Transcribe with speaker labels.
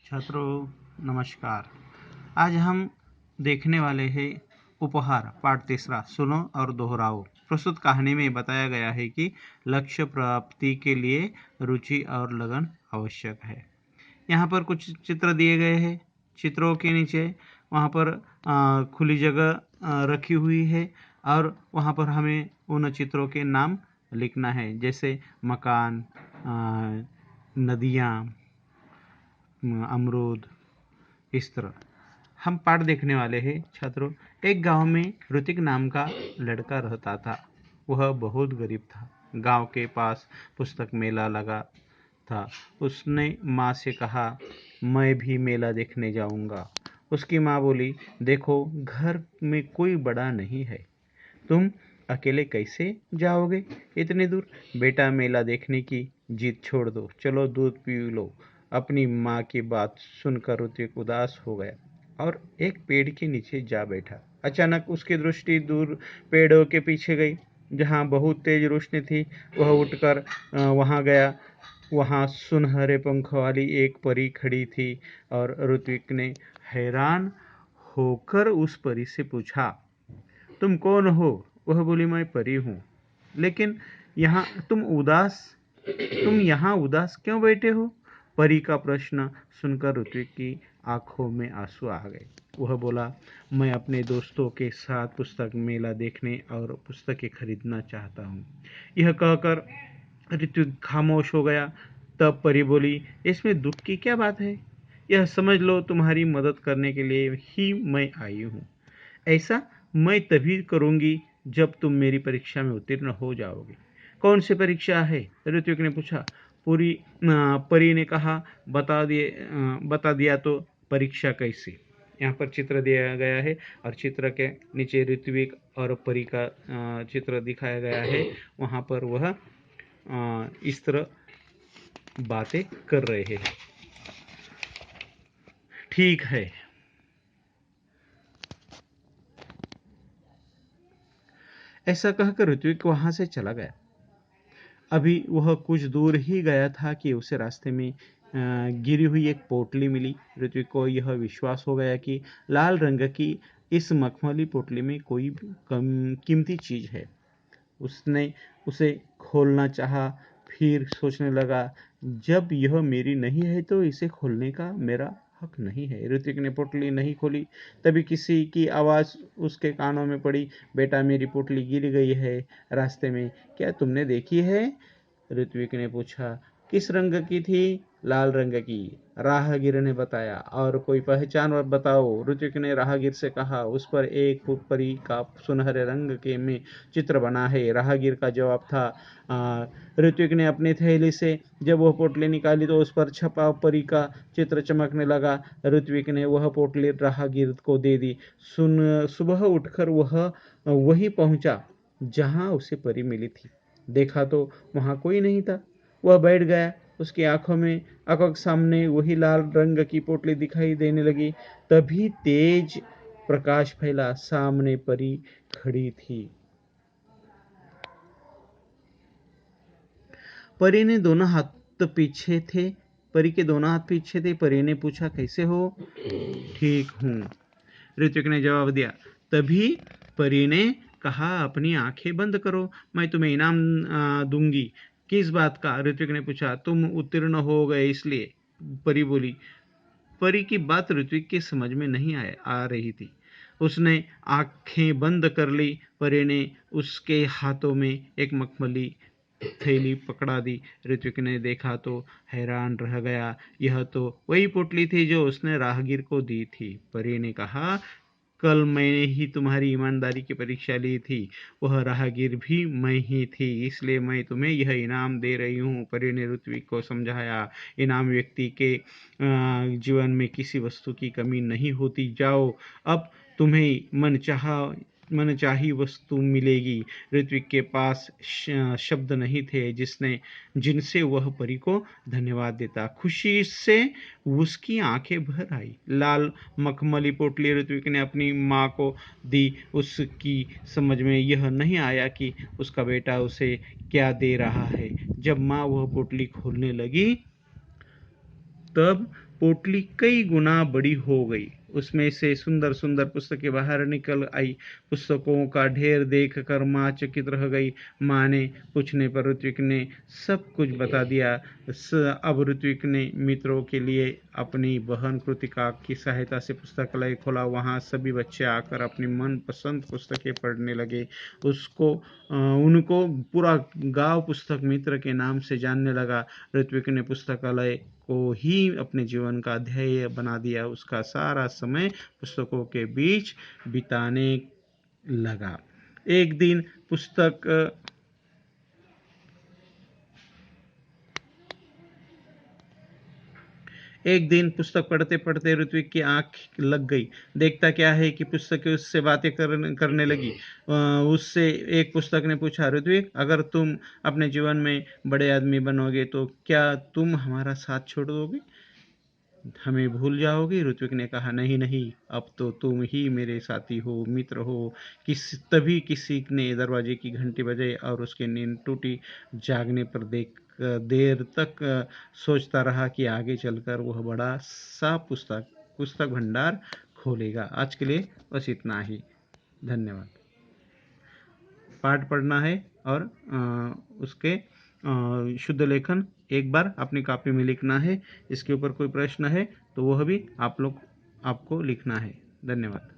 Speaker 1: छात्रों नमस्कार। आज हम देखने वाले हैं उपहार पाठ तीसरा, सुनो और दोहराओ। प्रस्तुत कहानी में बताया गया है कि लक्ष्य प्राप्ति के लिए रुचि और लगन आवश्यक है। यहाँ पर कुछ चित्र दिए गए हैं। चित्रों के नीचे वहाँ पर खुली जगह रखी हुई है और वहाँ पर हमें उन चित्रों के नाम लिखना है, जैसे मकान, नदियाँ, अमरूद। इस तरह हम पाठ देखने वाले हैं। छात्रों, एक गांव में ऋतिक नाम का लड़का रहता था। वह बहुत गरीब था। गांव के पास पुस्तक मेला लगा था। उसने माँ से कहा, मैं भी मेला देखने जाऊंगा। उसकी माँ बोली, देखो घर में कोई बड़ा नहीं है, तुम अकेले कैसे जाओगे इतनी दूर। बेटा, मेला देखने की जिद छोड़ दो, चलो दूध पी लो। अपनी माँ की बात सुनकर ऋतिक उदास हो गया और एक पेड़ के नीचे जा बैठा। अचानक उसकी दृष्टि दूर पेड़ों के पीछे गई, जहाँ बहुत तेज रोशनी थी। वह उठकर वहाँ गया। वहाँ सुनहरे पंखों वाली एक परी खड़ी थी और ऋत्विक ने हैरान होकर उस परी से पूछा, तुम कौन हो? वह बोली, मैं परी हूँ, लेकिन यहाँ तुम यहाँ उदास क्यों बैठे हो? परी का प्रश्न सुनकर ऋत्विक की आंखों में आंसू आ गए। वह बोला, मैं अपने दोस्तों के साथ पुस्तक मेला देखने और पुस्तकें खरीदना चाहता हूँ। यह कहकर ऋत्विक खामोश हो गया। तब परी बोली, इसमें दुख की क्या बात है? यह समझ लो, तुम्हारी मदद करने के लिए ही मैं आई हूँ। ऐसा मैं तभी करूंगी जब तुम मेरी परीक्षा में उत्तीर्ण हो जाओगे। कौन सी परीक्षा है? ऋत्विक ने पूछा। परी ने कहा, बता दिया तो परीक्षा कैसी। यहाँ पर चित्र दिया गया है और चित्र के नीचे ऋत्विक और परी का चित्र दिखाया गया है। वहाँ पर वह इस तरह बातें कर रहे हैं। ठीक है। ऐसा कहकर ऋत्विक वहां से चला गया। अभी वह कुछ दूर ही गया था कि उसे रास्ते में गिरी हुई एक पोटली मिली। ऋत्विक को यह विश्वास हो गया कि लाल रंग की इस मखमली पोटली में कोई कीमती चीज है। उसने उसे खोलना चाहा, फिर सोचने लगा, जब यह मेरी नहीं है तो इसे खोलने का मेरा हक नहीं है। ऋत्विक ने पोटली नहीं खोली। तभी किसी की आवाज़ उसके कानों में पड़ी, बेटा, मेरी पोटली गिर गई है रास्ते में, क्या तुमने देखी है? ऋत्विक ने पूछा, किस रंग की थी? लाल रंग की, राहगीर ने बताया। और कोई पहचान बताओ, ऋत्विक ने राहगीर से कहा। उस पर एक परी का सुनहरे रंग के में चित्र बना है, राहगीर का जवाब था। ऋत्विक ने अपनी थैली से जब वह पोटली निकाली तो उस पर छपा परी का चित्र चमकने लगा। ऋत्विक ने वह पोटली राहगीर को दे दी। सुबह उठकर वह वहीं पहुंचा जहां उसे परी मिली थी। देखा तो वहां कोई नहीं था। वह बैठ गया। उसकी आंखों के सामने वही लाल रंग की पोटली दिखाई देने लगी। तभी तेज प्रकाश फैला। सामने परी खड़ी थी। परी ने दोनों हाथ पीछे थे परी के दोनों हाथ पीछे थे। परी ने पूछा, कैसे हो? ठीक हूँ, ऋत्विक ने जवाब दिया। तभी परी ने कहा, अपनी आंखें बंद करो, मैं तुम्हें इनाम दूंगी। किस बात का? ऋत्विक ने पूछा। तुम उत्तीर्ण हो गए इसलिए, परी बोली। परी की बात ऋत्विक के समझ में नहीं आ रही थी। उसने आंखें बंद कर ली। परी ने उसके हाथों में एक मखमली थैली पकड़ा दी। ऋत्विक ने देखा तो हैरान रह गया। यह तो वही पोटली थी जो उसने राहगीर को दी थी। परी ने कहा, कल मैंने ही तुम्हारी ईमानदारी की परीक्षा ली थी। वह राहगीर भी मैं ही थी, इसलिए मैं तुम्हें यह इनाम दे रही हूँ। परी ने ऋत्विक को समझाया, इनाम व्यक्ति के जीवन में किसी वस्तु की कमी नहीं होती। जाओ, अब तुम्हें मनचाही वस्तु मिलेगी। ऋत्विक के पास शब्द नहीं थे जिनसे वह परी को धन्यवाद देता। खुशी से उसकी आंखें भर आई। लाल मखमली पोटली ऋत्विक ने अपनी माँ को दी। उसकी समझ में यह नहीं आया कि उसका बेटा उसे क्या दे रहा है। जब माँ वह पोटली खोलने लगी तब पोटली कई गुना बड़ी हो गई। उसमें से सुंदर सुंदर पुस्तकें बाहर निकल आई। पुस्तकों का ढेर देख कर माँ चकित रह गई। माँ ने पूछने पर ऋत्विक ने सब कुछ बता दिया। अब ऋत्विक ने मित्रों के लिए अपनी बहन कृतिका की सहायता से पुस्तकालय खोला। वहाँ सभी बच्चे आकर अपनी मनपसंद पुस्तकें पढ़ने लगे। उनको पूरा गांव पुस्तक मित्र के नाम से जानने लगा। ऋत्विक ने पुस्तकालय को ही अपने जीवन का ध्येय बना दिया। उसका सारा समय पुस्तकों के बीच बिताने लगा। एक दिन पुस्तक पढ़ते पढ़ते ऋत्विक की आंख लग गई। देखता क्या है कि पुस्तक उससे बातें करने लगी। उससे एक पुस्तक ने पूछा, ऋत्विक, अगर तुम अपने जीवन में बड़े आदमी बनोगे तो क्या तुम हमारा साथ छोड़ दोगे, हमें भूल जाओगे? ऋत्विक ने कहा, नहीं नहीं, अब तो तुम ही मेरे साथी हो, मित्र हो। तभी किसी ने दरवाजे की घंटी बजाई और उसकी नींद टूटी। जागने पर देर तक सोचता रहा कि आगे चलकर वह बड़ा सा पुस्तक भंडार खोलेगा। आज के लिए बस इतना ही। धन्यवाद। पाठ पढ़ना है और उसके शुद्ध लेखन एक बार अपनी कॉपी में लिखना है। इसके ऊपर कोई प्रश्न है तो वह भी आपको लिखना है। धन्यवाद।